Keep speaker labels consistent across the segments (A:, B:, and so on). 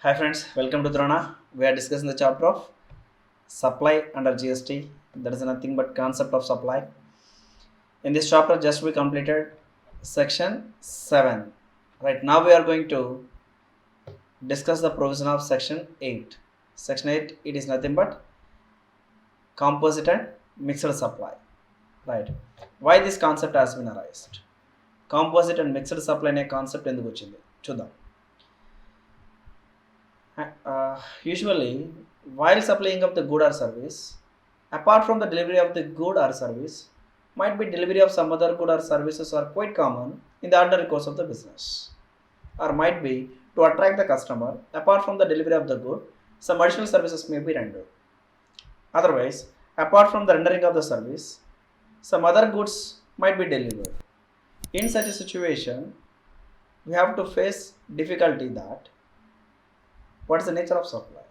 A: Hi friends, welcome to Drona. We are discussing the chapter of supply under GST. That is nothing but concept of supply. In this chapter, just we completed section 7. Right now, we are going to discuss the provision of section 8. Section 8, it is nothing but composite and mixed supply. Right. Why this concept has been arised? Composite and mixed supply అనే concept ఎందుకు వచ్చింది చూద్దాం. Usually, while supplying of the good or service, apart from the delivery of the good or service, might be delivery of some other good or services are quite common in the ordinary course of the business, or might be to attract the customer. Apart from the delivery of the good, some additional services may be rendered. Otherwise, apart from the rendering of the service, some other goods might be delivered. In such a situation, we have to face difficulty that what is the nature of supply?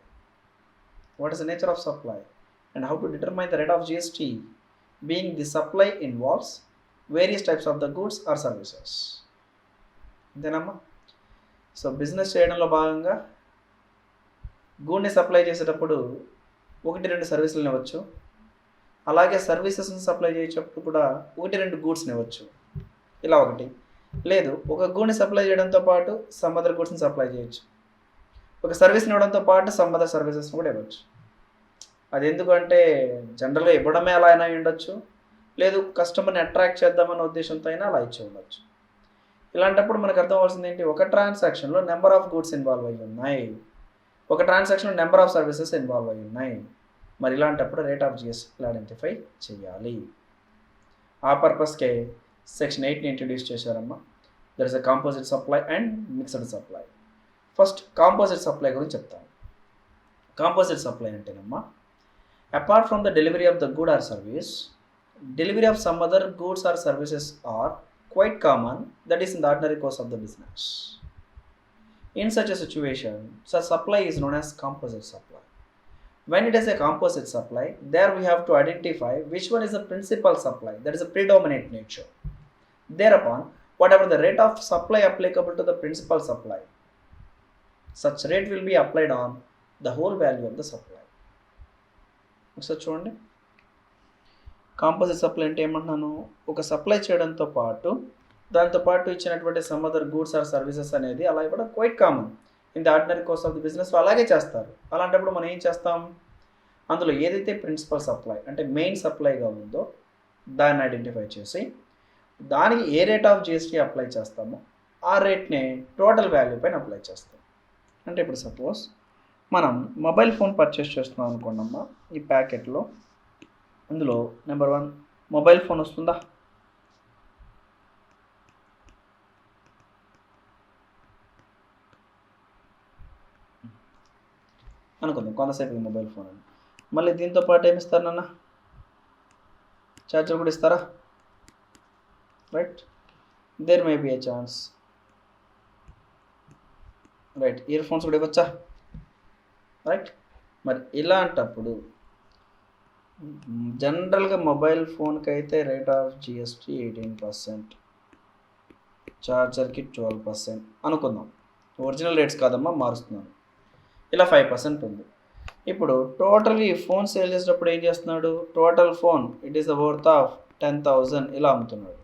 A: What is the nature of supply? And how to determine the rate of GST? Being the supply involves various types of the goods or services. అంతేనమ్మా. So business చేయడంలో భాగంగా గూడ్ని supply చేసేటప్పుడు 1-2 సర్వీసులు ఇవ్వచ్చు. అలాగే సర్వీసెస్ని supply చేసేటప్పుడు కూడా 1-2 గూడ్స్ని ఇవ్వచ్చు. ఇలా ఒకటి. లేదు, ఒక గూడ్ని సప్లై చేయడంతో పాటు సమ్ అదర్ గూడ్స్ని సప్లై చేయొచ్చు. ఒక సర్వీస్ని ఇవ్వడంతో పాటు సమ్ అదర్ సర్వీసెస్ని కూడా ఇవ్వచ్చు. అది ఎందుకంటే జనరల్గా ఇవ్వడమే అలా అయినా ఉండొచ్చు, లేదు కస్టమర్ని అట్రాక్ట్ చేద్దామన్న ఉద్దేశంతో అయినా అలా ఇచ్చి ఉండొచ్చు. ఇలాంటప్పుడు మనకు అర్థం అవ్వాల్సింది ఏంటి, ఒక ట్రాన్సాక్షన్లో నెంబర్ ఆఫ్ గూడ్స్ ఇన్వాల్వ్ అయ్యి ఉన్నాయి, ఒక ట్రాన్సాక్షన్లో నెంబర్ ఆఫ్ సర్వీసెస్ ఇన్వాల్వ్ అయ్యి ఉన్నాయి. మరి ఇలాంటప్పుడు రేట్ ఆఫ్ జిఎస్టీ ఐడెంటిఫై చేయాలి. ఆ పర్పస్కే సెక్షన్ 8ని ఇంట్రడ్యూస్ చేశారమ్మా. There is a composite supply and mixed supply. First composite supply గురించి చెప్తాను. కాంపోజిట్ సప్లై అంటేనమ్మా, apart from the delivery of the good or service, delivery of some other goods or services are quite common, that is in the ordinary course of the business. In such a situation, such supply is known as composite supply. When it is a composite supply, there we have to identify which one is the principal supply, that is a predominant nature. Thereupon, whatever the rate of supply applicable to the principal supply, such rate will be applied on the whole value of the supply. ఒకసారి చూడండి, composite supply అంటే ఏమంటున్నాను, ఒక supply చేయడంతో పాటు దాంతోపాటు ఇచ్చినటువంటి some other goods or services అనేది అలా ఇవ్వడం quite common in the ordinary course of the business. అలాగే చేస్తారు. అలాంటప్పుడు మనం ఏం చేస్తాం, అందులో ఏదైతే ప్రిన్సిపల్ సప్లై అంటే మెయిన్ సప్లైగా ఉందో దాన్ని ఐడెంటిఫై చేసి దానికి ఏ రేట్ ఆఫ్ జిఎస్టీ అప్లై చేస్తామో ఆ రేట్నే టోటల్ వాల్యూ పైన అప్లై చేస్తాం. అంటే ఇప్పుడు సపోజ్ మనం మొబైల్ ఫోన్ పర్చేస్ చేస్తున్నాం అనుకోండమ్మా, ఈ ప్యాకెట్లో అందులో నెంబర్ 1 మొబైల్ ఫోన్ వస్తుందా, అనుకుందాం కొంతసేపు మొబైల్ ఫోన్ అని. మళ్ళీ దీంతో పాటు ఏమి ఇస్తారు నాన్న, ఛార్జర్ కూడా ఇస్తారా? Right, there may be a chance. Right, earphones కూడా ఇవ్వచ్చా? రైట్. మరి ఇలాంటప్పుడు జనరల్గా మొబైల్ ఫోన్కి అయితే రేట్ ఆఫ్ జిఎస్టీ 18%, ఛార్జర్కి 12% అనుకుందాం. ఒరిజినల్ రేట్స్ కాదమ్మా, మారుస్తున్నాను. ఇలా 5% ఉంది. ఇప్పుడు టోటల్గా ఈ ఫోన్ సేల్ చేసేటప్పుడు ఏం చేస్తున్నాడు, total phone it is the worth of 10,000 ఇలా అమ్ముతున్నాడు.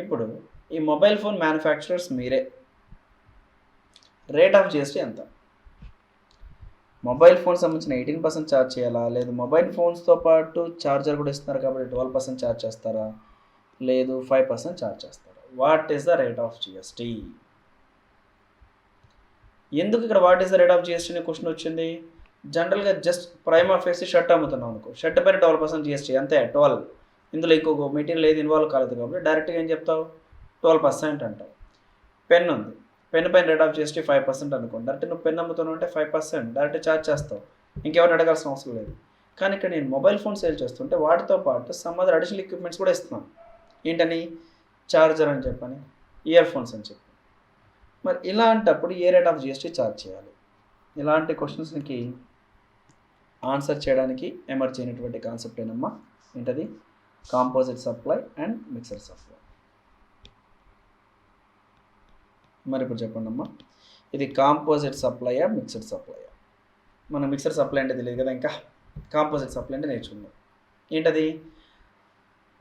A: ఇప్పుడు ఈ మొబైల్ ఫోన్ మ్యానుఫ్యాక్చరర్స్ మీరే, రేట్ ఆఫ్ జిఎస్టీ ఎంత? మొబైల్ ఫోన్ సంబంధించిన 18% ఛార్జ్ చేయాలా, లేదు మొబైల్ ఫోన్స్తో పాటు ఛార్జర్ కూడా ఇస్తున్నారు కాబట్టి 12% ఛార్జ్ చేస్తారా, లేదు 5% ఛార్జ్ చేస్తారా? What is the rate of GST? ఎందుకు ఇక్కడ what is the rate of GST అనే క్వశ్చన్ వచ్చింది? జనరల్గా జస్ట్ ప్రైమ్ ఆఫ్ వేసి షర్ట్ అమ్ముతున్నాం అనుకో, షర్ట్ పైన 12% జిఎస్టీ అంతే, 12. ఇందులో ఇంకొక మెటీరియల్ ఏది ఇన్వాల్వ్ కాలేదు కాబట్టి డైరెక్ట్గా ఏం చెప్తావు, 12% అంటావు. పెన్ ఉంది, పెన్ పైన రేట్ ఆఫ్ జిఎస్టీ 5% అనుకోండి, డైరెక్ట్ నువ్వు పెన్ అమ్ముతున్నావు అంటే 5% డైరెక్ట్ ఛార్జ్ చేస్తావు, ఇంకెవరిని అడగాల్సిన అవసరం లేదు. కానీ ఇక్కడ నేను మొబైల్ ఫోన్ సేల్ చేస్తుంటే వాటితో పాటు సమ్ అదర్ అడిషనల్ ఎక్విప్మెంట్స్ కూడా ఇస్తున్నాను. ఏంటని, ఛార్జర్ అని చెప్పని, ఇయర్ ఫోన్స్ అని చెప్పి. మరి ఇలాంటప్పుడు ఏ రేట్ ఆఫ్ జిఎస్టీ ఛార్జ్ చేయాలి? ఇలాంటి క్వశ్చన్స్కి ఆన్సర్ చేయడానికి ఎమర్జ్ అయినటువంటి కాన్సెప్ట్ ఏనమ్మా, ఏంటది, composite supply and mixer supply. మరి ఇప్పుడు చెప్పండి అమ్మా, ఇది కాంపోజిట్ సప్లయా, మిక్స్డ్ సప్లయా? మనం మిక్స్డ్ సప్లై అంటే తెలియదు కదా, ఇంకా కాంపోజిట్ సప్లై అంటే నేర్చుకుందాం. ఏంటది?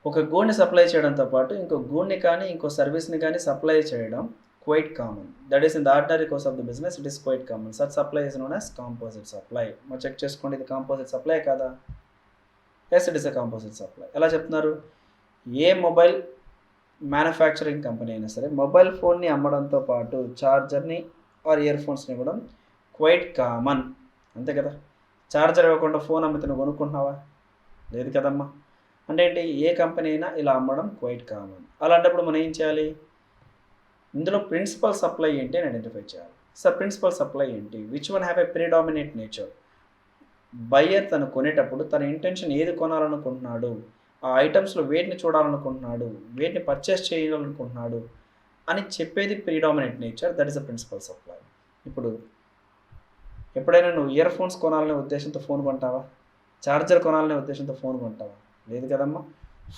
A: ఒక గూడ్ని సప్లై చేయడంతో పాటు ఇంకో గూడ్ని కానీ ఇంకో సర్వీస్ని కానీ సప్లై చేయడం quite common. That is in the ordinary course of the business it is quite common. Such supply is known as composite supply. మరి చెక్ చేసుకోండి, ఇది కాంపోజిట్ సప్లై కాదా? Yes, it is a composite supply. ఎలా చెప్తున్నారు? ఏ mobile manufacturing company అయినా సరే mobile ఫోన్ని అమ్మడంతో పాటు ఛార్జర్ని ఆర్ ఇయర్ ఫోన్స్ని ఇవ్వడం క్వైట్ కామన్, అంతే కదా? ఛార్జర్ ఇవ్వకుండా ఫోన్ అమ్మితే నువ్వు కొనుక్కుంటున్నావా? లేదు కదమ్మా. అంటే ఏంటి? ఏ కంపెనీ అయినా ఇలా అమ్మడం క్వైట్ కామన్. అలాంటప్పుడు మనం ఏం చేయాలి? ఇందులో ప్రిన్సిపల్ సప్లై ఏంటి అని ఐడెంటిఫై చేయాలి. సార్ ప్రిన్సిపల్ సప్లై ఏంటి? Which one have a predominant nature? Buyer తను కొనేటప్పుడు తన ఇంటెన్షన్ ఏది కొనాలనుకుంటున్నాడు, ఆ ఐటమ్స్లో వేటిని చూడాలనుకుంటున్నాడు, వేటిని పర్చేస్ చేయాలనుకుంటున్నాడు అని చెప్పేది predominant nature, that is a principal supply. ఇప్పుడు ఎప్పుడైనా నువ్వు ఇయర్ ఫోన్స్ కొనాలనే ఉద్దేశంతో ఫోన్ కొంటావా? ఛార్జర్ కొనాలనే ఉద్దేశంతో ఫోన్ కొంటావా? లేదు కదమ్మా.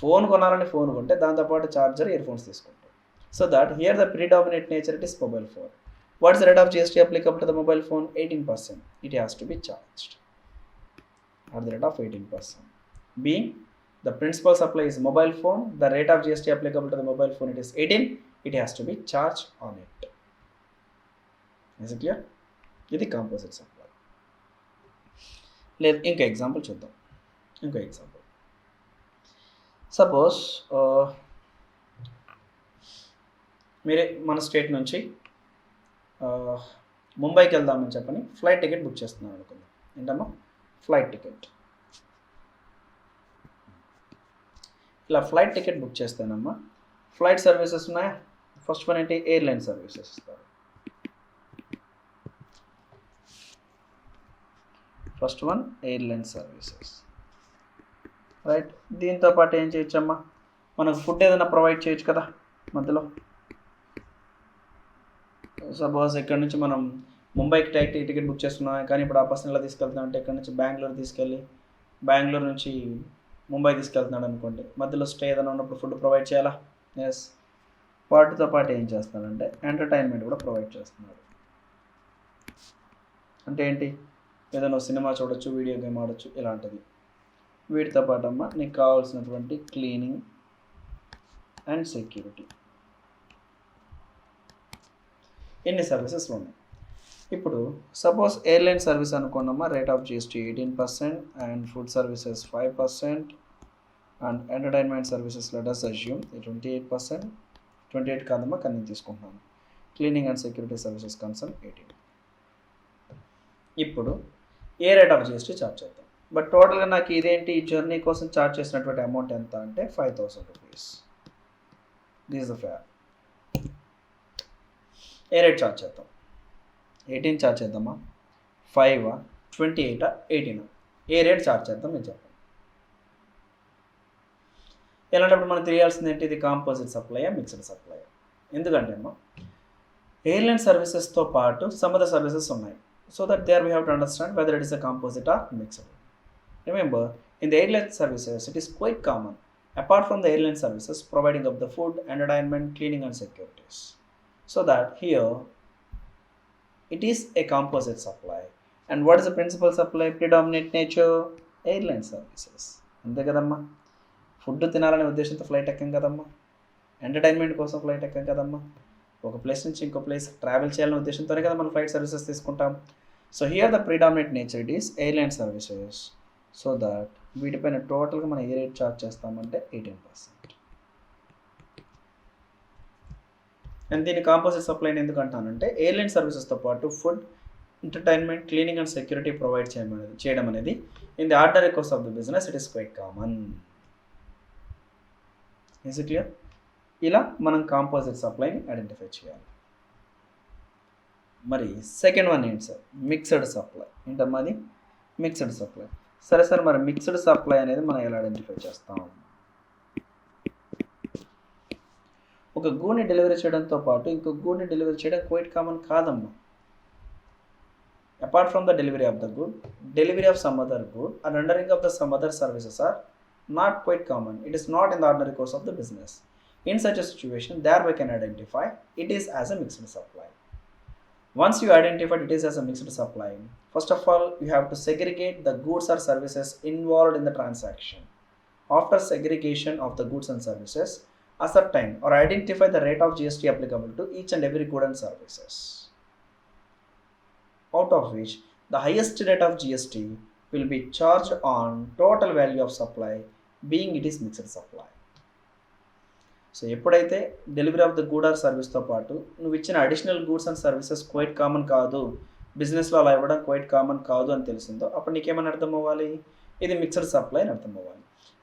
A: ఫోన్ కొనాలని ఫోన్ కొంటే దాంతోపాటు ఛార్జర్, ఇయర్ ఫోన్స్ తీసుకుంటావు. So that here the predominant nature it is mobile phone. What is the rate of GST applicable to the mobile phone? 18%. It has to be charged at the rate of 18%. Being the principal supply is mobile phone, the rate of GST applicable to the mobile phone it is 18, it has to be charged on it. Is it clear? ఇది composite supply. లేదు, ఇంకో example చూద్దాం. ఇంకో example, suppose మీరే మన state నుంచి ముంబైకి వెళ్దామని చెప్పని ఫ్లైట్ టికెట్ బుక్ చేస్తున్నాను అనుకుందాం. ఏంటమ్మా? Flight ticket. ఇలా ఫ్లైట్ టికెట్ బుక్ చేస్తేనమ్మా ఫ్లైట్ సర్వీసెస్ ఉన్నాయా? ఫస్ట్ వన్ ఏంటి? ఎయిర్లైన్ సర్వీసెస్ ఇస్తారు. First one airline services, right. దీంతో పాటు ఏం చేయొచ్చమ్మా? మనకు ఫుడ్ ఏదైనా ప్రొవైడ్ చేయొచ్చు కదా మధ్యలో. సపోజ్ ఇక్కడ నుంచి మనం ముంబైకి టికెట్ బుక్ చేస్తున్నాం, కానీ ఇప్పుడు ఆ పర్సన్ ఎలా తీసుకెళ్తున్నాం అంటే ఇక్కడ నుంచి బెంగళూరు తీసుకెళ్ళి బెంగళూరు నుంచి ముంబై తీసుకెళ్తున్నాడు అనుకోండి, మధ్యలో స్టే ఏదైనా ఉన్నప్పుడు ఫుడ్ ప్రొవైడ్ చేయాలా? ఎస్. వాటితో పాటు ఏం చేస్తానంటే ఎంటర్టైన్మెంట్ కూడా ప్రొవైడ్ చేస్తున్నాడు. అంటే ఏంటి? ఏదైనా సినిమా చూడొచ్చు, వీడియో గేమ్ ఆడొచ్చు, ఇలాంటిది. వీటితో పాటు అమ్మ నీకు కావాల్సినటువంటి క్లీనింగ్ అండ్ సెక్యూరిటీ, ఎన్ని సర్వీసెస్ ఉన్నాయి. ఇప్పుడు సపోజ్ ఎయిర్లైన్ సర్వీస్ అనుకున్నామా, rate of GST 18% and food services 5% and entertainment services let us assume 28%. 28 కాదమ్మా, కానీ నేను తీసుకుంటున్నాను. Cleaning and security services concern 18. ఇప్పుడు ఏ రేట్ ఆఫ్ GST ఛార్జ్ చేద్దాం. బట్ టోటల్గా నాకు ఇదేంటి, ఈ జర్నీ కోసం ఛార్జ్ చేసినటువంటి అమౌంట్ ఎంత అంటే 5,000 rupees. This is the fair. A rate charge చేద్దాం? 18 ఛార్జ్ చేద్దామా, 5, 28, 18? ఏ రేట్ ఛార్జ్ చేద్దాం నేను చెప్పండి. ఎలాంటప్పుడు మనకు తెలియాల్సింది ఏంటి? ఇది కాంపోజిట్ సప్లయా, మిక్స్డ్ సప్లయా? ఎందుకంటే అమ్మా ఎయిర్లైన్ సర్వీసెస్తో పాటు సమ్ అదర్ సర్వీసెస్ ఉన్నాయి. So that there we have to understand whether it is a composite or mixed. Remember, in the airline services, it is quite common, apart from the airline services, providing of the food, entertainment, cleaning and securities. So that here, it is a composite supply. And what is the principal supply? Predominant nature, airline services. అంతే కదమ్మా. Food తినాలనే ఉద్దేశంతో flight ఎక్కాం కదమ్మా, entertainment కోసం flight ఎక్కాం కదమ్మా, ఒక place నుంచి ఇంకో place travel చేయాలనే ఉద్దేశంతోనే కదా మనం ఫ్లైట్ సర్వీసెస్ తీసుకుంటాం. So here the predominant nature it is airline services. So that వీటిపైన టోటల్గా మనం ఏ రేట్ ఛార్జ్ చేస్తామంటే 18%. అండ్ దీన్ని కాంపోజిట్ సప్లై ఎందుకు అంటానంటే ఎయిర్లైన్ సర్వీసెస్తో పాటు food, entertainment, cleaning and security provide చేయడం అనేది in the ordinary course of the business it is quite common. Is it clear? ఇలా మనం కాంపోజిట్ సప్లైని ఐడెంటిఫై చేయాలి. మరి సెకండ్ వన్ ఏంటి సార్? Mixed supply. ఏంటమ్మా అది? Mixed supply. సరే సార్, మరి మిక్స్డ్ సప్లై అనేది మనం ఎలా ఐడెంటిఫై చేస్తాం? ఒక గూడ్ని డెలివరీ చేయడంతో పాటు ఇంకో గూడ్ని డెలివరీ చేయడం క్వైట్ కామన్ కాదమ్మా. Apart from the delivery of the good, delivery of some other good and rendering of the some other services are not quite common. It is not in the ordinary course of the business. In such a situation, there we can identify it is as a mixed supply. Once you identified it is as a mixed supply, first of all, you have to segregate the goods or services involved in the transaction. After segregation of the goods and services, ascertain or identify the rate of GST applicable to each and every good and services, out of which the highest rate of GST will be charged on total value of supply, being it is mixed supply. So ఎప్పుడైతే delivery of the good or సర్వీస్తో పాటు నువ్వు ఇచ్చిన additional goods and services quite common కాదు, బిజినెస్లో అలా ఇవ్వడం quite common కాదు అని తెలిసిందో అప్పుడు నీకేమని అర్థం అవ్వాలి, ఇది మిక్స్డ్ సప్లై అని అర్థం అవ్వాలి.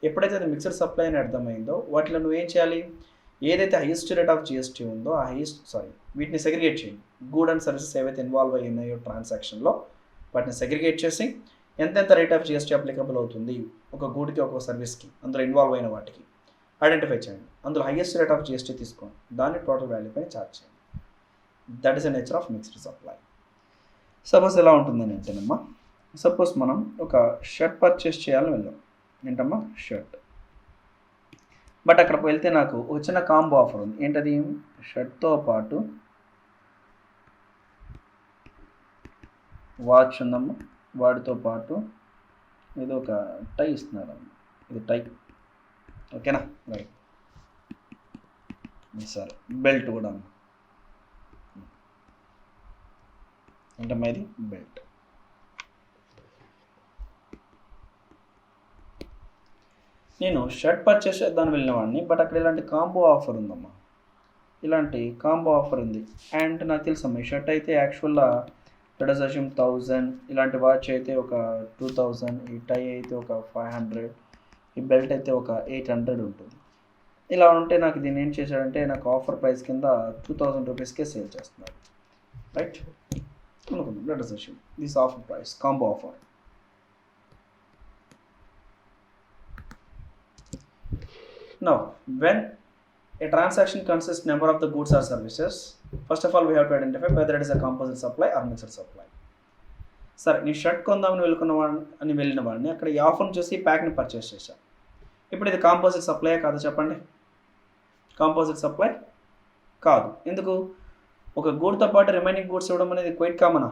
A: ఎప్పుడైతే అది మిక్స్డ్ సప్లై అని అర్థమైందో వాటిలో నువ్వేం చేయాలి, ఏదైతే హైయెస్ట్ రేట్ ఆఫ్ జిఎస్టీ ఉందో ఆ వీటిని సెగ్రిగేట్ చేయండి. గూడ్ అండ్ సర్వీసెస్ ఏవైతే ఇన్వాల్వ్ అయ్యి ఉన్నాయో ట్రాన్సాక్షన్లో వాటిని సెగ్రిగేట్ చేసి ఎంతెంత రేట్ ఆఫ్ జిఎస్టీ అప్లికబుల్ అవుతుంది ఒక గూడ్కి ఒక సర్వీస్కి అందులో ఇన్వాల్వ్ అయిన వాటికి ఐడెంటిఫై చేయండి. అందులో హైయెస్ట్ రేట్ ఆఫ్ జిఎస్టీ తీసుకోండి, దాన్ని టోటల్ వాల్యూ పైన ఛార్జ్ చేయండి. That is the nature of mixed supply. Suppose ఎలా ఉంటుందని అంటేనమ్మా, సపోజ్ మనం ఒక షర్ట్ పర్చేస్ చేయాలని వెళ్ళాం. ఏంటమ్మా, షర్ట్. బట్ అక్కడికి వెళ్తే నాకు వచ్చిన కాంబో ఆఫర్ ఉంది. ఏంటది, షర్ట్తో పాటు వాచ్ ఉందమ్మా, వాటితో పాటు ఏదో ఒక టై ఇస్తున్నారమ్మా. ఇది టై, ఓకేనా, రైట్. సరే, బెల్ట్ కూడా ఏంటమ్మా, ఇది బెల్ట్. నేను షర్ట్ పర్చేస్ చేద్దామని వెళ్ళిన వాడిని, బట్ అక్కడ ఇలాంటి కాంబో ఆఫర్ ఉందమ్మా, ఇలాంటి కాంబో ఆఫర్ ఉంది. అండ్ నాకు తెలుసమ్మా ఈ షర్ట్ అయితే యాక్చువల్గా లెటస్ 1000, ఇలాంటి వాచ్ అయితే ఒక 2000, ఈ టై అయితే ఒక 500, ఈ బెల్ట్ అయితే ఒక 800 ఉంటుంది. ఇలా ఉంటే నాకు దీన్ని ఏం చేశాడంటే నాకు ఆఫర్ ప్రైస్ కింద 2000 రూపీస్కే సేల్ చేస్తున్నాడు, రైట్ అనుకుందాం. Let us assume this offer price, combo offer. Now, when a transaction consists number of the goods or services, first of all we have to identify whether it is a composite supply or mixed supply. సరే, నేను shirt కొందామని వెళ్ళిన వాడిని అక్కడ ఈ ఆఫర్ని చూసి ప్యాక్ని purchase చేశాను. ఇప్పుడు ఇది కాంపోజిట్ సప్లై కాదు చెప్పండి? కాంపోజిట్ సప్లై కాదు. ఎందుకు? ఒక గూడ్తో పాటు రిమైనింగ్ గూడ్స్ ఇవ్వడం అనేది క్వైట్ కామనా?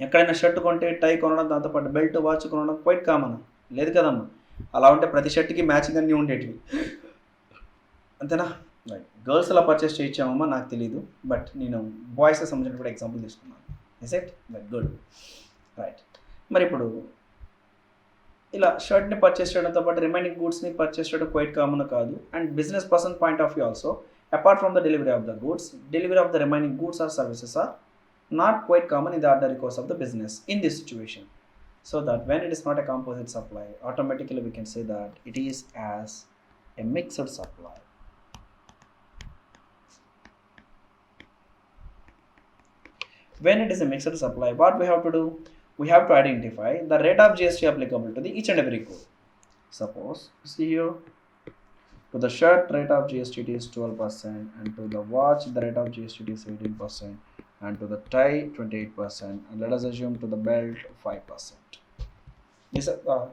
A: ఎక్కడైనా షర్ట్ కొంటే టై కొనడం, దాంతోపాటు బెల్ట్ వాచ్ కొనడం క్వైట్ కామనా? లేదు కదమ్మా. అలా ఉంటే ప్రతి షర్ట్కి మ్యాచింగ్ అన్నీ ఉండేటివి, అంతేనా? రైట్. గర్ల్స్ అలా పర్చేస్ చేయించామమ్మా నాకు తెలీదు, బట్ నేను బాయ్స్కి సంబంధించిన కూడా ఎగ్జాంపుల్ తీసుకున్నాను. Is it right? Good, right. మరి ఇప్పుడు ఇలా షర్ట్ని పర్చేస్ చేయడంతో పాటు రిమైనింగ్ గూడ్స్ని పర్చేస్ చేయడం క్వైట్ కామన్ కాదు. And business person point of view also, apart from the delivery of the goods, delivery of the remaining goods or services are not quite common in the ordinary course of the business in this situation. So that when it is not a composite supply, automatically we can say that it is as a mixed supply. When it is a mixed supply, what we have to do? We have to identify the rate of GST applicable to the each and every code. Suppose, see here, to the shirt rate of GST is 12%, and to the watch the rate of GST is 18%. And to the tie 28%, and let us assume to the belt 5%. These are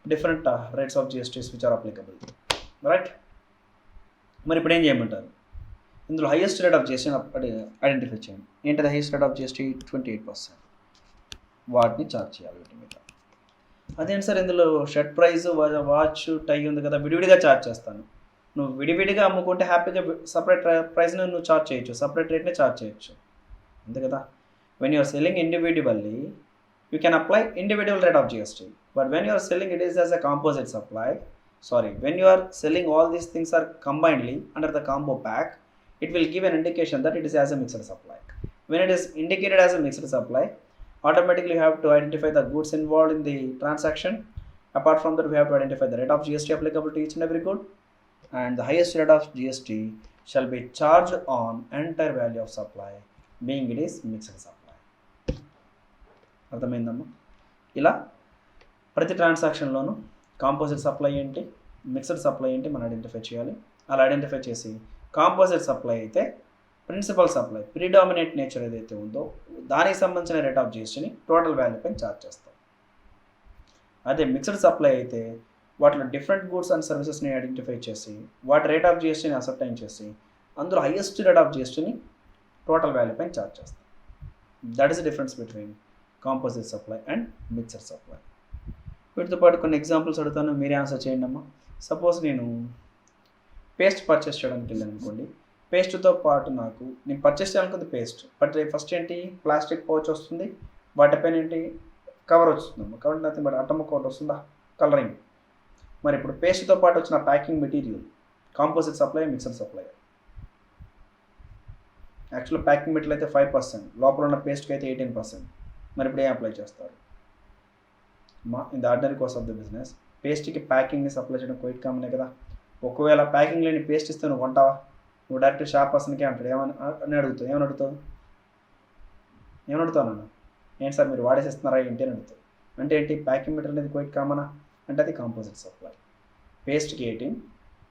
A: different rates of GSTs which are applicable, right? మరి ఇప్పుడు ఏం చేయమంటారు? ఇందులో highest rate of GST identify చేయండి. ఏంటది highest rate of GST? 28%. వాటిని charge చేయాలి వీటి మీద. అదేంటి సార్, ఇందులో షర్ట్ ప్రైస్, వాచ్, టై ఉంది కదా, విడివిడిగా ఛార్జ్ చేస్తాను. నువ్వు విడివిడిగా అమ్ముకుంటే హ్యాపీగా సపరేట్ ప్రైస్ని నువ్వు ఛార్జ్ చేయొచ్చు, సపరేట్ రేట్ని ఛార్జ్ చేయొచ్చు, అంతే కదా? When you are selling individually, you can apply individual rate of GST. But when you are selling it is as a composite supply, when you are selling all these things are combinedly under the combo pack, it will give an indication that it is as a mixed supply. When it is indicated as a mixed supply, automatically you have to identify the goods involved in the transaction. Apart from that, we have to identify the rate of GST applicable to each and every good, and the highest rate of GST shall be charged on entire value of supply, being it is mixed supply. అర్థమైందమ్మా? ఇలా ప్రతి ట్రాన్సాక్షన్లోనూ composite supply ఏంటి, mixed supply ఏంటి మనం identify చేయాలి. అలా identify చేసి కాంపోజిట్ సప్లై అయితే ప్రిన్సిపల్ సప్లై, ప్రీడామినేట్ నేచర్ ఏదైతే ఉందో దానికి సంబంధించిన రేట్ ఆఫ్ జిఎస్టీని టోటల్ వాల్యూ పైన ఛార్జ్ చేస్తాం. అదే మిక్స్డ్ సప్లై అయితే వాటిలో డిఫరెంట్ గూడ్స్ అండ్ సర్వీసెస్ని ఐడెంటిఫై చేసి వాటి రేట్ ఆఫ్ జిఎస్టీని అసర్టైన్ చేసి అందులో హైయెస్ట్ రేట్ ఆఫ్ జిఎస్టీని టోటల్ వాల్యూ పైన ఛార్జ్ చేస్తాం. That is the difference between composite supply and mixer supply. వీటితో పాటు కొన్ని ఎగ్జాంపుల్స్ అడుగుతాను, మీరే ఆన్సర్ చేయండి అమ్మా. సపోజ్ నేను పేస్ట్ పర్చేస్ చేయడానికి వెళ్ళాను అనుకోండి. పేస్ట్తో పాటు నేను పర్చేస్ చేయాలనుకుంది పేస్ట్, బట్ ఫస్ట్ ఏంటి ప్లాస్టిక్ పౌచ్ వస్తుంది, వాటిపైన ఏంటి కవర్ వస్తుంది. కవర్ నథింగ్ బట్ అట్టమ్మ కోట్ వస్తుందా, కలరింగ్. మరి ఇప్పుడు పేస్ట్తో పాటు వచ్చిన packing material composite supply, mixer supply. Actual packing material అయితే 5%, లోపల ఉన్న పేస్ట్కి అయితే 18%. మరి ఇప్పుడు ఏం అప్లై చేస్తారు in the ordinary course of the business? పేస్ట్కి ప్యాకింగ్ని సప్లై చేయడం క్వైట్ కామనే కదా. ఒకవేళ ప్యాకింగ్ లేని పేస్ట్ ఇస్తే నువ్వు కొంటావా? నువ్వు డైరెక్ట్ షాప్ పర్సన్కే అంటాడు, ఏమని అడుగుతావు? ఏమని అడుగుతావు నన్ను? ఏంటి సార్ మీరు వాడేసిస్తున్నారా ఏంటి అని అడుగుతావు. అంటే ఏంటి, ప్యాకింగ్ మెటీరియల్ అనేది క్వైట్ కామనా అంటే అది కాంపోజిట్ సప్లై. పేస్ట్కి 18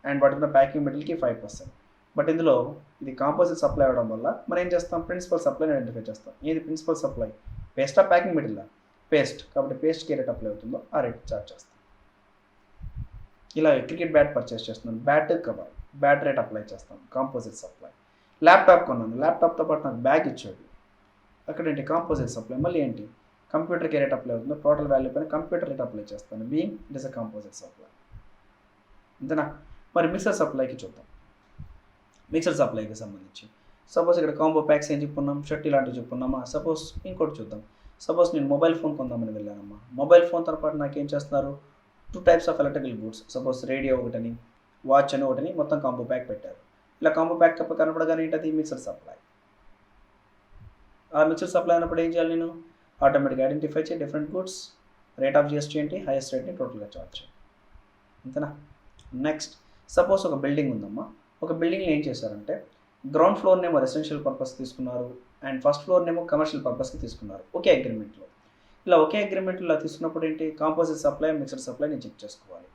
A: అండ్ వాటికున్న ప్యాకింగ్ మెటీరియల్కి 5%. బట్ ఇందులో ఇది కాంపోజిట్ సప్లై అవ్వడం వల్ల మనం ఏం చేస్తాం, ప్రిన్సిపల్ సప్లైని ఐడెంటిఫై చేస్తాం. ఏది ప్రిన్సిపల్ సప్లై? పేస్టా ప్యాకింగ్ మెటీరియల్? పేస్ట్. కాబట్టి పేస్ట్కి ఏ రేట్ అప్లై అవుతుందో ఆ రేట్ చార్జ్ చేస్తాం. ఇలా క్రికెట్ బ్యాట్ పర్చేస్ చేస్తున్నాను, bat cover, bat rate apply చేస్తాం, కాంపోజిట్ సప్లై. ల్యాప్టాప్ కొన్నాను, ల్యాప్టాప్తో పాటు నాకు బ్యాగ్ ఇచ్చాడు, అక్కడ ఏంటి కాంపోజిట్ సప్లై. మళ్ళీ ఏంటి, కంప్యూటర్కి రేట్ అప్లై అవుతుందో టోటల్ వాల్యూ పైన కంప్యూటర్ రేట్ అప్లై చేస్తాను, being it is a composite supply. అంతేనా? మరి మిక్సర్ సప్లైకి చూద్దాం. మిక్సర్ సప్లైకి సంబంధించి సపోజ్ ఇక్కడ కాంబో ప్యాక్స్ ఏం చెప్పుకున్నాం, షర్ట్ ఇలాంటివి చెప్పుకున్నామా. సపోజ్ ఇంకోటి చూద్దాం. సపోజ్ నేను మొబైల్ ఫోన్ కొందామని వెళ్ళానమ్మా. మొబైల్ ఫోన్తో పాటు నాకు ఏం చేస్తున్నారు, 2 types of electrical goods. Suppose radio ఒకటని, వాచ్ అని ఒకటని, మొత్తం కాంబో ప్యాక్ పెట్టారు. ఇలా కాంబో ప్యాక్ కనపడగానే ఏంటది మిక్సర్ సప్లై. ఆ మిక్సర్ సప్లై అయినప్పుడు ఏం చేయాలి, నేను ఆటోమేటిక్గా ఐడెంటిఫై చేయి different goods, rate of GST ఏంటి, హైయెస్ట్ రేట్ని టోటల్గా చార్జ్ చేయండి. అంతేనా? నెక్స్ట్ సపోజ్ ఒక బిల్డింగ్ ఉందమ్మా. ఒక బిల్డింగ్లో ఏం చేశారంటే గ్రౌండ్ ఫ్లోర్నేమో రెసిడెన్షియల్ పర్పస్ తీసుకున్నారు అండ్ ఫస్ట్ ఫ్లోర్నేమో కమర్షియల్ పర్పస్కి తీసుకున్నారు ఒకే అగ్రిమెంట్లో. ఇలా ఒకే అగ్రిమెంట్లో తీసుకున్నప్పుడు ఏంటి, కాంపోజిట్ సప్లై, మిక్సర్ సప్లై నేను చెక్ చేసుకోవాలి.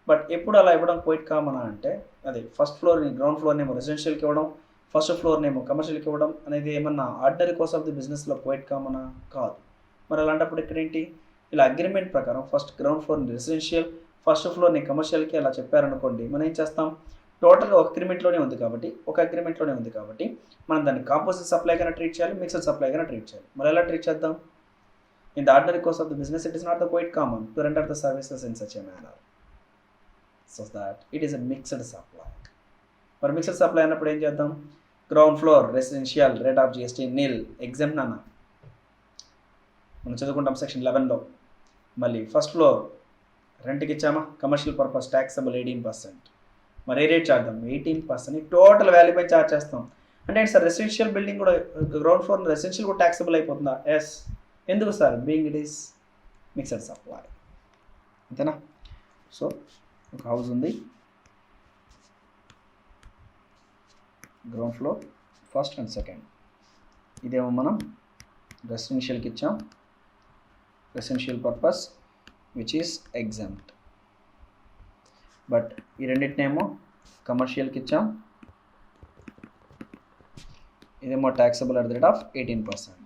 A: బట్ ఎప్పుడు అలా ఇవ్వడం క్వైట్ కామనా అంటే, అది ఫస్ట్ ఫ్లోర్ని గ్రౌండ్ ఫ్లోర్నేమో రెసిడెన్షియల్కి ఇవ్వడం, ఫస్ట్ ఫ్లోర్నేమో కమర్షియల్కి ఇవ్వడం అనేది ఏమన్నా ఆర్డినరీ కోర్స్ ఆఫ్ ది బిజినెస్లో క్వైట్ కామనా? కాదు. మరి అలాంటప్పుడు ఇక్కడ ఏంటి, ఇలా అగ్రిమెంట్ ప్రకారం ఫస్ట్ గ్రౌండ్ ఫ్లోర్ని రెసిడెన్షియల్, ఫస్ట్ ఫ్లోర్ని కమర్షియల్కి అలా చెప్పారనుకోండి, మనం ఏం చేస్తాం, టోటల్గా ఒక అగ్రిమెంట్లోనే ఉంది కాబట్టి మనం దాన్ని కాంపోజిట్ సప్లైగానే ట్రీట్ చేయాలి, మిక్సర్ సప్లైగానే ట్రీట్ చేయాలి. మరి ఎలా ట్రీట్ చేద్దాం? In the ordinary course of the business, it is not the quite common to render the services in such a manner, so that it is a mixed supply. For mixed supply అన్నప్పుడు ఏం చేద్దాం, ground floor residential rate of GST nil, exam నాన్న మనం చదువుకుంటాం section 11లో. మళ్ళీ first floor రెంట్కి ఇచ్చామా, commercial purpose taxable 18%. మరి ఏ rate charge 18%, total value pi charge చేస్తాం. అంటే ఏంటి సార్, రెసిడెన్షియల్ బిల్డింగ్ కూడా గ్రౌండ్ ఫ్లోర్ రెసిడెన్షియల్ కూడా ట్యాక్సబుల్ అయిపోతుందా? ఎస్. ఎందుకు sir, being it is mixer supply. అంతేనా? సో ఒక హౌస్ ఉంది, ground floor first and second. ఇదేమో మనం రెసిడెన్షియల్కి ఇచ్చాం, residential purpose which is exempt. But ఈ రెండింటినేమో కమర్షియల్కి ఇచ్చాం, ఇదేమో taxable at the rate of 18%.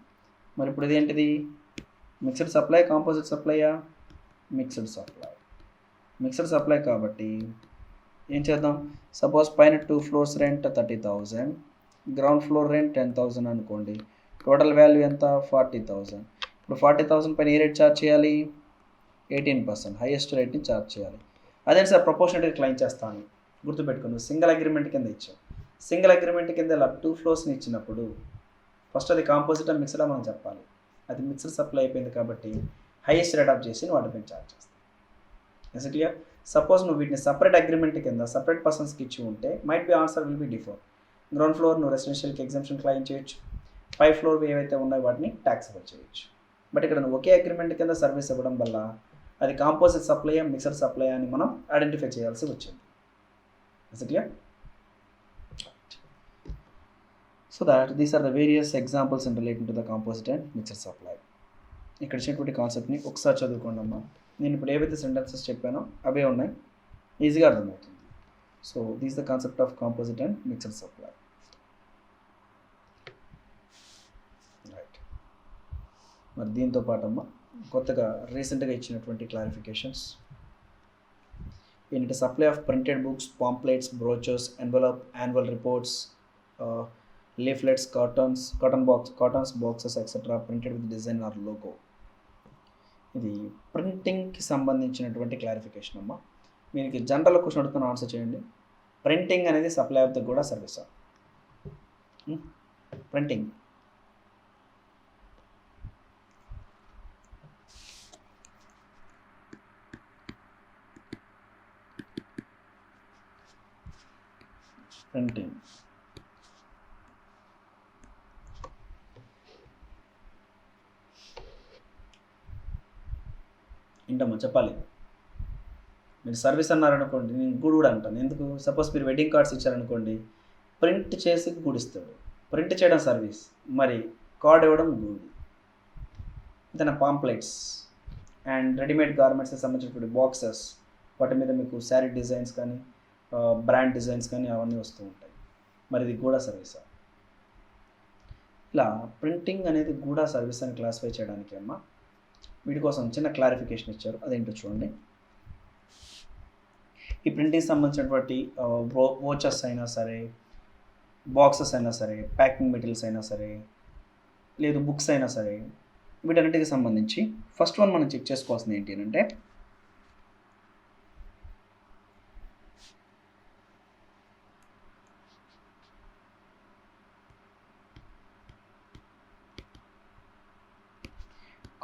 A: మరి ఇప్పుడు ఇదేంటిది, mixed supply, composite సప్లైయా? Mixed supply కాబట్టి ఏం చేద్దాం, సపోజ్ పైన 2 floors rent 30,000, ground floor rent 10,000 అనుకోండి, టోటల్ వాల్యూ ఎంత 40,000. ఇప్పుడు 40,000 పైన ఏ రేట్ ఛార్జ్ చేయాలి, 18%, హైయెస్ట్ రేట్ని ఛార్జ్ చేయాలి. అదే సార్ ప్రపోర్షనేట్ క్లెయిమ్ చేస్తాను, గుర్తుపెట్టుకుని సింగిల్ అగ్రిమెంట్ కింద ఇచ్చాం. సింగిల్ అగ్రిమెంట్ కింద ఇలా 2 floors-ని ఇచ్చినప్పుడు ఫస్ట్ అది కాంపోజిట్ అండ్ మిక్స్డా మనం చెప్పాలి. అది మిక్స్డ్ సప్లై అయిపోయింది కాబట్టి హైయెస్ట్ రేట్ ఆఫ్ చేసి వాటిపైన ఛార్జ్ చేస్తాం. Is it clear? సపోజ్ నువ్వు వీటిని సపరేట్ అగ్రిమెంట్ కింద సపరేట్ పర్సన్స్కి ఇచ్చి ఉంటే might be answer will be different. Ground floor నువ్వు రెసిడెన్షియల్కి ఎగ్జామ్షన్ క్లెయిమ్ చేయొచ్చు, 5 floor ఏవైతే ఉన్నాయో వాటిని ట్యాక్సబుల్ చేయొచ్చు. బట్ ఇక్కడ నువ్వు ఒకే అగ్రిమెంట్ కింద సర్వీస్ ఇవ్వడం వల్ల అది కాంపోజిట్ సప్లై, మిక్సర్ సప్లై అని మనం ఐడెంటిఫై చేయాల్సి వచ్చింది. Is it clear? So that these are the various examples in relating to the composite and mixed supply. ఇక్కడ ఇచ్చినటువంటి కాన్సెప్ట్ని ఒకసారి చదువుకోండి అమ్మా. నేను ఇప్పుడు ఏవైతే సెంటెన్సెస్ చెప్పానో అవే ఉన్నాయి, ఈజీగా అర్థమవుతుంది. So this the concept of composite and mixed supply. Right. మరి దీంతో పాటు అమ్మా కొత్తగా రీసెంట్గా ఇచ్చినటువంటి క్లారిఫికేషన్స్ ఏంటంటే, supply of printed books, pamphlets, brochures, envelope, annual reports, leaflets, cartons, boxes, etc. printed with design or logo. ఇది ప్రింటింగ్కి సంబంధించినటువంటి క్లారిఫికేషన్ అమ్మా. మీకు జనరల్ క్వశ్చన్ అడుగుతున్న ఆన్సర్ చేయండి. ప్రింటింగ్ అనేది సప్లై ఆఫ్ ద గుడ్ సర్వీసా? ప్రింటింగ్ ప్రింటింగ్ ఏంటమ్మా చెప్పాలి. మీరు సర్వీస్ అన్నారనుకోండి, నేను గుడ్ కూడా అంటాను. ఎందుకు? సపోజ్ మీరు వెడ్డింగ్ కార్డ్స్ ఇచ్చారనుకోండి, ప్రింట్ చేసి గుడ్ ఇస్తాడు. ప్రింట్ చేయడం సర్వీస్, మరి కార్డ్ ఇవ్వడం గుడ్. ఇంతనా పాంప్లెట్స్ అండ్ రెడీమేడ్ గార్మెంట్స్కి సంబంధించినటువంటి బాక్సెస్, వాటి మీద మీకు శారీ డిజైన్స్ కానీ బ్రాండ్ డిజైన్స్ కానీ అవన్నీ వస్తూ ఉంటాయి. మరి ఇది కూడా సర్వీసా? ఇలా ప్రింటింగ్ అనేది కూడా సర్వీస్ అని క్లాసిఫై చేయడానికి అమ్మ వీటి కోసం చిన్న క్లారిఫికేషన్ ఇచ్చారు. అదేంటో చూడండి. ఈ ప్రింటింగ్ సంబంధించినటువంటి వోచర్స్ అయినా సరే, బాక్సెస్ అయినా సరే, ప్యాకింగ్ మెటీరియల్స్ అయినా సరే, లేదు బుక్స్ అయినా సరే, వీటన్నిటికి సంబంధించి ఫస్ట్ వన్ మనం చెక్ చేసుకోవాల్సింది ఏంటి అంటే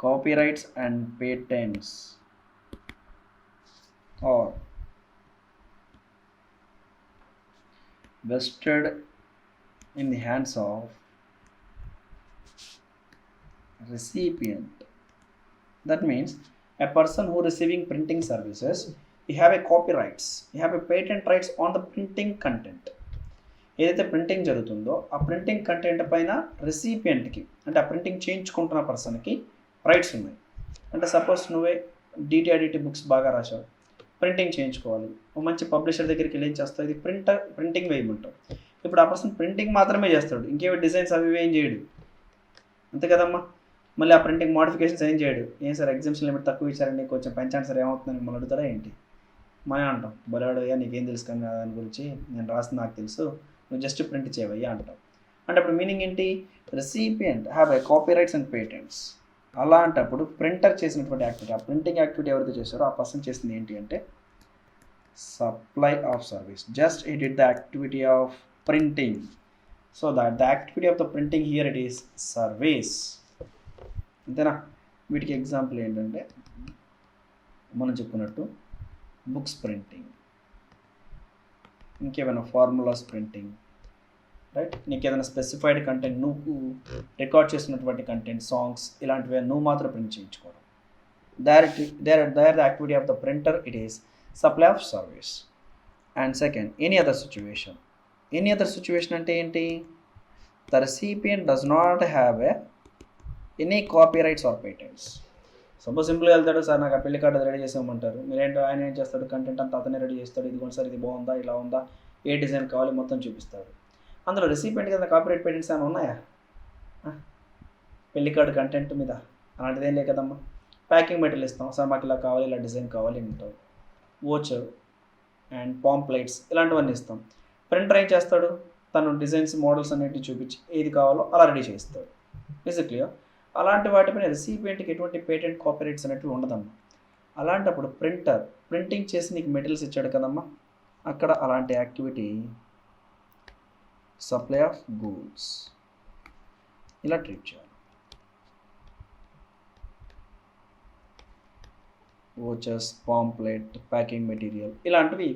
A: copyrights and patents are vested in the hands of recipient. That means a person who receiving printing services, he have a copyrights, he have a patent rights on the printing content. ఏదైతే printing జరుగుతుందో ఆ printing content పైన రెసిపియంట్కి, అంటే ఆ printing చేయించుకుంటున్న పర్సన్కి rights ఉన్నాయి. అంటే suppose నువ్వే డిటిఐడిటి బుక్స్ బాగా రాశావు, ప్రింటింగ్ చేయించుకోవాలి. ఒక మంచి పబ్లిషర్ దగ్గరికి వెళ్ళి ఏం చేస్తావు, ఇది ప్రింటింగ్ వేయమంటావు. ఇప్పుడు ఆ పర్సన్ ప్రింటింగ్ మాత్రమే చేస్తాడు, ఇంకేమి డిజైన్స్ అవి ఏం చేయడు, అంతే కదమ్మా. మళ్ళీ ఆ ప్రింటింగ్ మోడిఫికేషన్స్ ఏం చేయడు. ఏం సార్ ఎగ్జామ్షన్ లిమిట్ తక్కువ ఇచ్చారండి, కొంచెం పెంచండి సార్, ఏమవుతుందని మనం అడుగుతారా ఏంటి? మనం అంటాం, బలాడయ్యా నీకేం తెలుసు కానీ దాని గురించి, నేను రాసింది నాకు తెలుసు, నువ్వు జస్ట్ ప్రింట్ చేయవయ్యా అంటాం. అంటే అప్పుడు మీనింగ్ ఏంటి? Recipient have a copyrights and patents. అలాంటప్పుడు ప్రింటర్ చేసినటువంటి యాక్టివిటీ, ఆ ప్రింటింగ్ యాక్టివిటీ ఎవరైతే చేస్తారో ఆ పర్సన్ చేసింది ఏంటి అంటే supply of service. Just he did the activity of printing, so that the activity of the printing here it is service. అంతేనా? వీటికి ఎగ్జాంపుల్ ఏంటంటే మనం చెప్పుకున్నట్టు బుక్స్ ప్రింటింగ్, ఇంకేమైనా ఫార్ములాస్ ప్రింటింగ్, రైట్? నీకు ఏదైనా స్పెసిఫైడ్ కంటెంట్, నువ్వు రికార్డ్ చేసినటువంటి కంటెంట్, సాంగ్స్ ఇలాంటివి నువ్వు మాత్రం ప్రింట్ చేయించుకోవడం. There the activity of the printer it is supply of service. And second, any other situation. Any other situation అంటే ఏంటి? The recipient does not have any copyrights or patents. Suppose సింపుల్గా వెళ్తాడు, sir నాకు ఆ పెళ్లి card ready చేసేయమంటారు. మీరేంటో ఆయన ఏం చేస్తాడు, కంటెంట్ అంతా అతనే రెడీ చేస్తాడు. ఇదిగోండి సార్, ఇది బాగుందా, ఇలా ఉందా, ఏ డిజైన్ కావాలి మొత్తం చూపిస్తాడు. అందులో రెసిపియంట్ కదా కాపీరైట్ పేటెంట్స్ ఏమైనా ఉన్నాయా? పెళ్లి కార్డు కంటెంట్ మీద అలాంటిది ఏం లేదు కదమ్మా. ప్యాకింగ్ మెటీరియల్ ఇస్తాం, సార్ మాకు ఇలా కావాలి, ఇలా డిజైన్ కావాలి అంటారు. వోచర్ అండ్ పాంప్లెట్స్ ఇలాంటివన్నీ ఇస్తాం. ప్రింటర్ ఏం చేస్తాడు, తను డిజైన్స్ మోడల్స్ అన్నిటిని చూపించి ఏది కావాలో అలా రెడీ చేస్తాడు. బేసిక్లీ అలాంటి వాటిపైన రెసిపియంట్కి ఎటువంటి పేటెంట్ కాపీరైట్స్ అనేటివి ఉండదమ్మా. అలాంటప్పుడు ప్రింటింగ్ చేసి నీకు మెటీరియల్స్ ఇచ్చాడు కదమ్మా, అక్కడ అలాంటి యాక్టివిటీ సప్లై ఆఫ్ గూడ్స్ ఇలా ట్రీట్ చేయాలి. వోచర్స్, పాంప్లెట్, ప్యాకింగ్ మెటీరియల్ ఇలాంటివి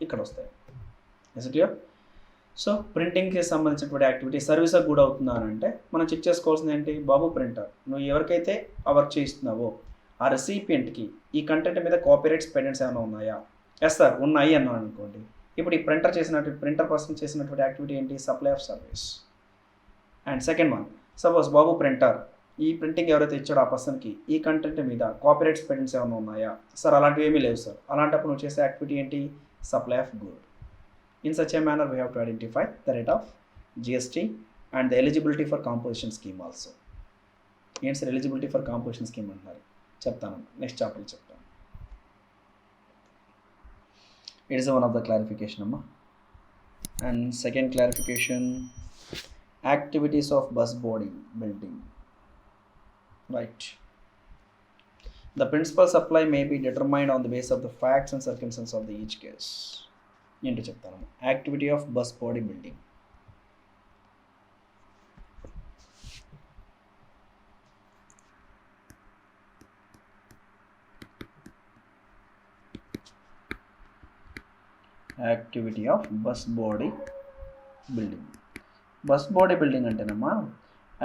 A: ఇక్కడ వస్తాయి. బేసిక్లీ సో ప్రింటింగ్కి సంబంధించినటువంటి యాక్టివిటీ సర్వీస్ కూడా అవుతుందా అని అంటే మనం చెక్ చేసుకోవాల్సింది ఏంటి? బాబు ప్రింటర్, నువ్వు ఎవరికైతే ఆ వర్క్ చేయిస్తున్నావో ఆ రెసిపియంట్కి ఈ కంటెంట్ మీద కాపీరైట్స్ పేటెంట్స్ ఏమైనా ఉన్నాయా? ఎస్ సార్ ఉన్నాయి అన్నాను అనుకోండి. ఇప్పుడు ఈ ప్రింటర్ పర్సన్ చేసినటువంటి యాక్టివిటీ ఏంటి? Supply of service. And second one, suppose Babu printer, ఈ ప్రింటింగ్ ఎవరైతే ఇచ్చాడో ఆ పర్సన్కి ఈ కంటెంట్ మీద కాపీరైట్స్ పేటెంట్స్ ఏమైనా ఉన్నాయా? సార్ అలాంటివి ఏమీ లేవు సార్. అలాంటప్పుడు నువ్వు చేసే యాక్టివిటీ ఏంటి? Supply of good. In such a manner, we have to identify the rate of GST and the eligibility for composition scheme also. ఏంటి sir eligibility for composition scheme అంటున్నారు? చెప్తాను, నెక్స్ట్ చాప్టర్ చెప్తాను. It is one of the clarification అమ్మా. And second clarification, activities of bus body building, right? The principal supply may be determined on the basis of the facts and circumstances of the each case. ఏంటో చెప్తాను. Activity of bus body building. Activity of bus body building. Bus body building అంటేనమ్మా,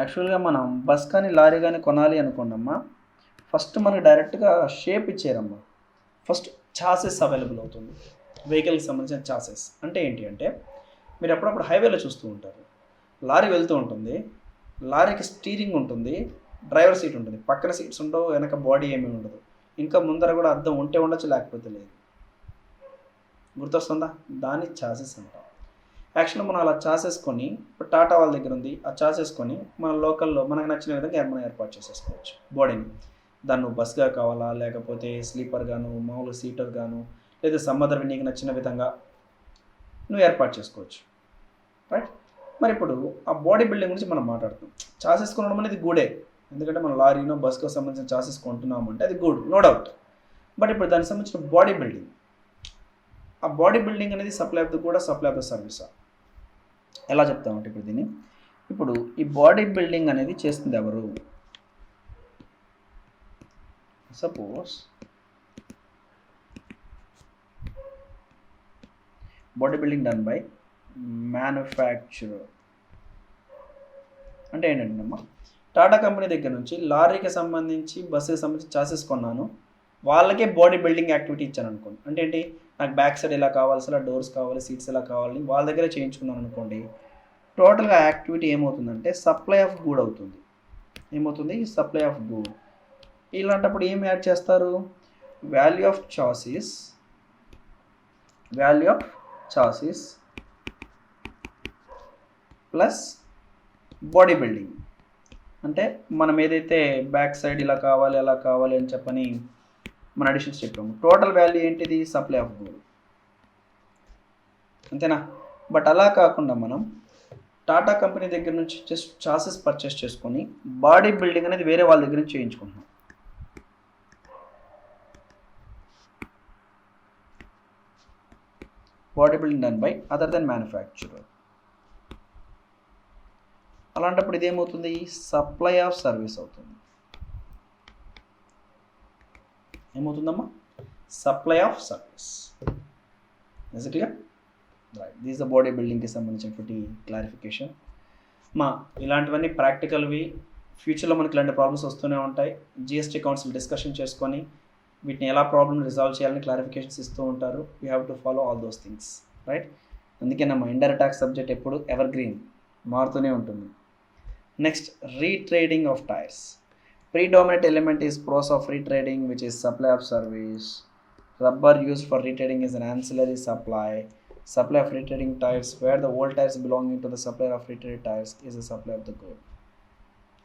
A: యాక్చువల్గా మనం bus కానీ lorry కానీ కొనాలి అనుకోండమ్మా, first మనకి డైరెక్ట్గా షేప్ ఇచ్చారమ్మా. ఫస్ట్ చాసెస్ అవైలబుల్ అవుతుంది, వెహికల్కి సంబంధించిన చాసెస్. అంటే ఏంటి అంటే, మీరు అప్పుడప్పుడు హైవేలో చూస్తూ ఉంటారు, లారీ వెళ్తూ ఉంటుంది, లారీకి స్టీరింగ్ ఉంటుంది, డ్రైవర్ సీట్ ఉంటుంది, పక్కన సీట్స్ ఉండవు, వెనక బాడీ ఏమీ ఉండదు, ఇంకా ముందర కూడా అద్దం ఉంటే ఉండొచ్చు, లేకపోతే లేదు. గుర్తొస్తుందా? దాన్ని చాసెస్ అంటాం. యాక్చువల్గా మనం అలా చాసెస్ కొని, ఇప్పుడు టాటా వాళ్ళ దగ్గర ఉంది, ఆ చాసెస్ కొని మన లోకల్లో మనకు నచ్చిన విధంగా మనం ఏర్పాటు చేసేసుకోవచ్చు బాడీని. దాన్ని నువ్వు బస్గా కావాలా, లేకపోతే స్లీపర్ గాను, మామూలు సీటర్ గాను, లేదా సమ్మదర్ నీకు నచ్చిన విధంగా నువ్వు ఏర్పాటు చేసుకోవచ్చు, రైట్? మరి ఇప్పుడు ఆ బాడీ బిల్డింగ్ గురించి మనం మాట్లాడుతాం. చాసెస్ కొనడం అనేది గుడే, ఎందుకంటే మనం లారీనో బస్కో సంబంధించిన చాసెస్ కొంటున్నాము అంటే అది గుడ్, నో డౌట్. బట్ ఇప్పుడు దానికి సంబంధించిన బాడీ బిల్డింగ్, ఆ బాడీ బిల్డింగ్ అనేది సప్లై ఆఫ్ ద కూడా సప్లై ఆఫ్ ద సర్వీసా? ఎలా చెప్తామంటే ఇప్పుడు దీన్ని, ఇప్పుడు ఈ బాడీ బిల్డింగ్ అనేది చేస్తుంది ఎవరు? Suppose body building done by manufacturer. అంటే ఏంటంటేనమ్మా, టాటా కంపెనీ దగ్గర నుంచి లారీకి సంబంధించి బస్సుకి సంబంధించి చాసెస్ కొన్నాను, వాళ్ళకే బాడీ బిల్డింగ్ యాక్టివిటీ ఇచ్చాను అనుకోండి. అంటే ఏంటి, నాకు బ్యాక్ సైడ్ ఎలా కావాలి, అసలు డోర్స్ కావాలి, సీట్స్ ఎలా కావాలి, వాళ్ళ దగ్గరే చేయించుకున్నాను అనుకోండి. టోటల్గా యాక్టివిటీ ఏమవుతుందంటే సప్లై ఆఫ్ గూడ్ అవుతుంది. ఏమవుతుంది? Supply of good. ఇలాంటప్పుడు ఏం యాడ్ చేస్తారు? Value of chassis, value of chassis plus body building. అంటే మనం ఏదైతే బ్యాక్ సైడ్ ఇలా కావాలి అలా కావాలి అని చెప్పని మన అడిషన్స్ చెప్పాము, టోటల్ వాల్యూ ఏంటిది? సప్లై ఆఫ్ గూడ్, అంతేనా? బట్ అలా కాకుండా మనం టాటా కంపెనీ దగ్గర నుంచి జస్ట్ చాసెస్ పర్చేస్ చేసుకొని బాడీ బిల్డింగ్ అనేది వేరే వాళ్ళ దగ్గర నుంచి చేయించుకుంటున్నాం. Body building done by other than manufacturer. అలాంటప్పుడు ఇదేమవుతుంది? సప్లై ఆఫ్ సర్వీస్ అవుతుంది. ఏమవుతుందమ్మా? Supply of service. Is it clear? Right, this the body బిల్డింగ్కి సంబంధించినటువంటి క్లారిఫికేషన్. ఇలాంటివన్నీ ప్రాక్టికల్వి, ఫ్యూచర్లో మనకి ఇలాంటి ప్రాబ్లమ్స్ వస్తూనే ఉంటాయి. జిఎస్టీ కౌన్సిల్ డిస్కషన్ చేసుకొని వీటిని ఎలా ప్రాబ్లమ్ రిజాల్వ్ చేయాలని క్లారిఫికేషన్స్ ఇస్తూ ఉంటారు. We have to follow all those things, right? అందుకేనమ్మా ఇండైరెక్ట్ ట్యాక్స్ సబ్జెక్ట్ ఎప్పుడు ఎవర్ గ్రీన్, మారుతూనే ఉంటుంది. Next, retreading of tyres. Predominant element is process of retrading, which is supply of service. Rubber used for retrading is an ancillary supply. Supply of retrading tires, where the old tires belonging to the supplier of retraded tires is a supply of the good.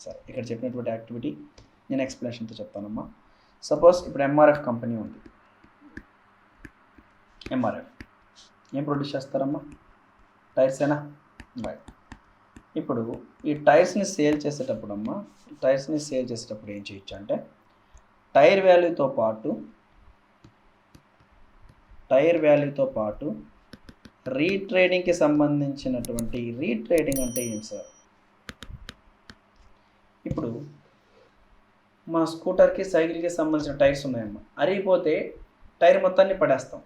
A: సరే, ఇక్కడ చెప్పినటువంటి activity నేను ఎక్స్ప్లెనేషన్తో చెప్తానమ్మా. Suppose ఇప్పుడు MRF company ఉంది. MRF ఏం produce చేస్తారమ్మా? టైర్సేనా? Right. ఇప్పుడు ఈ టైర్స్ని సేల్ చేసేటప్పుడు అమ్మా, టైర్స్ని సేల్ చేసేటప్పుడు ఏం చేయొచ్చు అంటే, టైర్ వాల్యూతో పాటు రీట్రేడింగ్కి సంబంధించినటువంటి, రీట్రేడింగ్ అంటే ఏం సార్? ఇప్పుడు మా స్కూటర్కి సైకిల్కి సంబంధించిన టైర్స్ ఉన్నాయమ్మా, అరిగిపోతే టైర్ మొత్తాన్ని పడేస్తాం,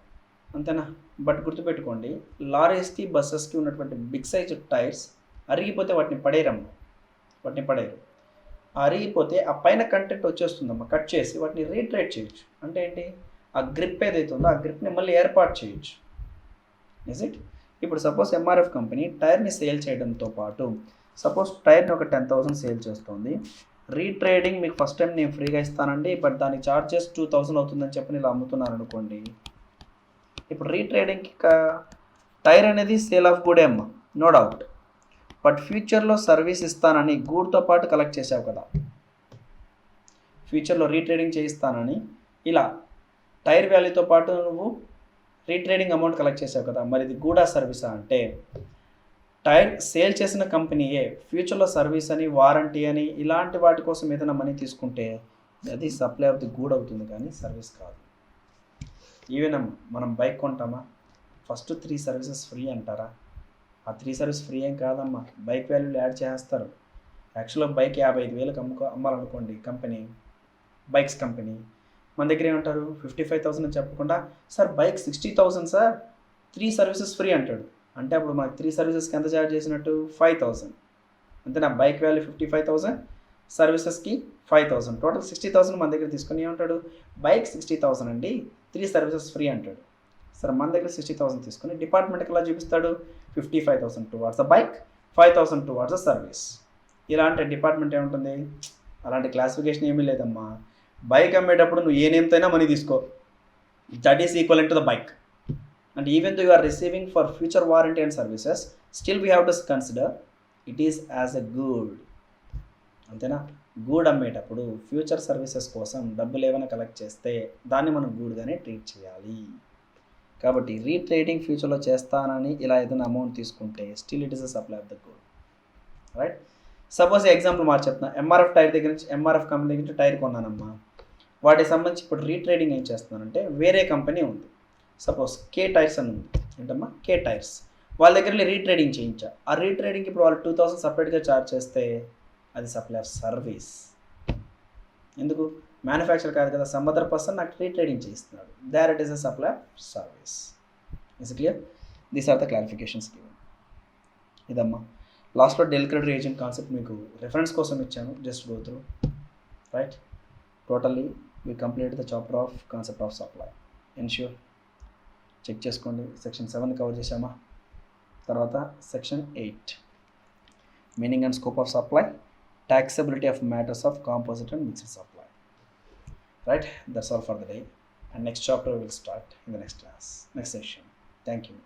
A: అంతేనా? బట్ గుర్తుపెట్టుకోండి, లారీస్కి బస్సెస్కి ఉన్నటువంటి బిగ్ సైజ్ టైర్స్ అరిగిపోతే వాటిని పడేయరు. అరిగిపోతే ఆ పైన కంటెంట్ వచ్చేస్తుందమ్మా, కట్ చేసి వాటిని రీట్రేట్ చేయొచ్చు. అంటే ఏంటి? ఆ గ్రిప్ ఏదైతే ఉందో ఆ గ్రిప్ని మళ్ళీ ఏర్పాటు చేయొచ్చు. Is it? ఇప్పుడు సపోజ్ ఎంఆర్ఎఫ్ కంపెనీ టైర్ని సేల్ చేయడంతో పాటు, సపోజ్ టైర్ని ఒక 10,000 సేల్ చేస్తుంది, రీట్రేడింగ్ మీకు ఫస్ట్ టైం నేను ఫ్రీగా ఇస్తానండి, బట్ దానికి చార్జెస్ 2,000 అవుతుందని చెప్పి ఇలా అమ్ముతున్నాను అనుకోండి. ఇప్పుడు రీట్రేడింగ్కి టైర్ అనేది సేల్ ఆఫ్ గుడే అమ్మా, నో డౌట్. బట్ ఫ్యూచర్లో సర్వీస్ ఇస్తానని గూడ్తో పాటు కలెక్ట్ చేసావు కదా, ఫ్యూచర్లో రీట్రేడింగ్ చేయిస్తానని ఇలా టైర్ వాల్యూతో పాటు నువ్వు రీట్రేడింగ్ అమౌంట్ కలెక్ట్ చేసావు కదా, మరి ఇది గూడా సర్వీసా అంటే టైర్ సేల్ చేసిన కంపెనీయే ఫ్యూచర్లో సర్వీస్ అని వారంటీ అని ఇలాంటి వాటి కోసం ఏదైనా మనీ తీసుకుంటే అది సప్లై ఆఫ్ ది గూడ్ అవుతుంది కానీ సర్వీస్ కాదు. ఈవెన్ మనం బైక్ కొంటామా, ఫస్ట్ 3 సర్వీసెస్ ఫ్రీ అంటారా? ఆ 3 సర్వీస్ ఫ్రీ ఏం కాదమ్మా, బైక్ వాల్యూలు యాడ్ చేస్తారు. యాక్చువల్గా బైక్ 55,000 అమ్మాలనుకోండి కంపెనీ, బైక్స్ కంపెనీ, మన దగ్గర ఏమంటారు 55,000 అని చెప్పకుండా sir bike 60,000 sir 3 services free అంటాడు. అంటే అప్పుడు మనకి 3 సర్వీసెస్కి ఎంత ఛార్జ్ చేసినట్టు 5,000. అంతేనా? బైక్ వాల్యూ 55,000, సర్వీసెస్కి 5,000, టోటల్ 60,000 మన దగ్గర తీసుకొని ఏమంటాడు బైక్ 60,000 అండి, 3 సర్వీసెస్ ఫ్రీ అంటాడు. సరే మన దగ్గర 60,000 తీసుకొని డిపార్ట్మెంట్కి ఎలా చూపిస్తాడు 55,000 towards the bike, 5,000 towards the service. ఇలాంటి డిపార్ట్మెంట్ ఏముంటుంది, అలాంటి క్లాసిఫికేషన్ ఏమీ లేదమ్మా. బైక్ అమ్మేటప్పుడు నువ్వు ఏ నేమ్తో అయినా మనీ తీసుకో, that is equal to the bike. And even though you are receiving for future warranty and services, still we have to consider it is as a good. అంతేనా? గూడ్ అమ్మేటప్పుడు ఫ్యూచర్ సర్వీసెస్ కోసం డబ్బులు ఏమైనా collect చేస్తే దాన్ని మనం గూడ్గానే treat చేయాలి. కాబట్టి రీట్రేడింగ్ ఫ్యూచర్లో చేస్తానని ఇలా ఏదైనా అమౌంట్ తీసుకుంటే still it is a supply of the good, right? Suppose example మాట చెప్తున్నా, ఎంఆర్ఎఫ్ టైర్ దగ్గర నుంచి, ఎంఆర్ఎఫ్ కంపెనీ దగ్గర నుంచి టైర్ కొన్నానమ్మా. వాటికి సంబంధించి ఇప్పుడు రీట్రేడింగ్ ఏం చేస్తున్నానంటే వేరే కంపెనీ ఉంది, సపోజ్ కే టైర్స్ అని ఉంది. ఏంటమ్మా? కే టైర్స్. వాళ్ళ దగ్గర రీట్రేడింగ్ చేయించా. ఆ రీట్రేడింగ్కి ఇప్పుడు వాళ్ళు 2,000 సపరేట్గా ఛార్జ్ చేస్తే అది సప్లై ఆఫ్ సర్వీస్. ఎందుకు? మ్యానుఫ్యాక్చర్ కాదు కదా, సమ్ అదర్ పర్సన్ నాకు రీట్రేడింగ్ చేయిస్తున్నాడు, there it is a supply of service. Is clear? These are the clarifications given. ఇదమ్మా లాస్ట్లో డెల్ క్రెడిట్ ఏజెంట్ కాన్సెప్ట్ మీకు రెఫరెన్స్ కోసం ఇచ్చాను, just go through, right? Totally we complete the chapter of concept of supply. Ensure check చేసుకోండి. Section 7 cover చేసామా, తర్వాత section 8 meaning and scope of supply, taxability of matters of composite and mixed supply, right? That's all for the day, and next chapter will start in the next class, next session. Thank you.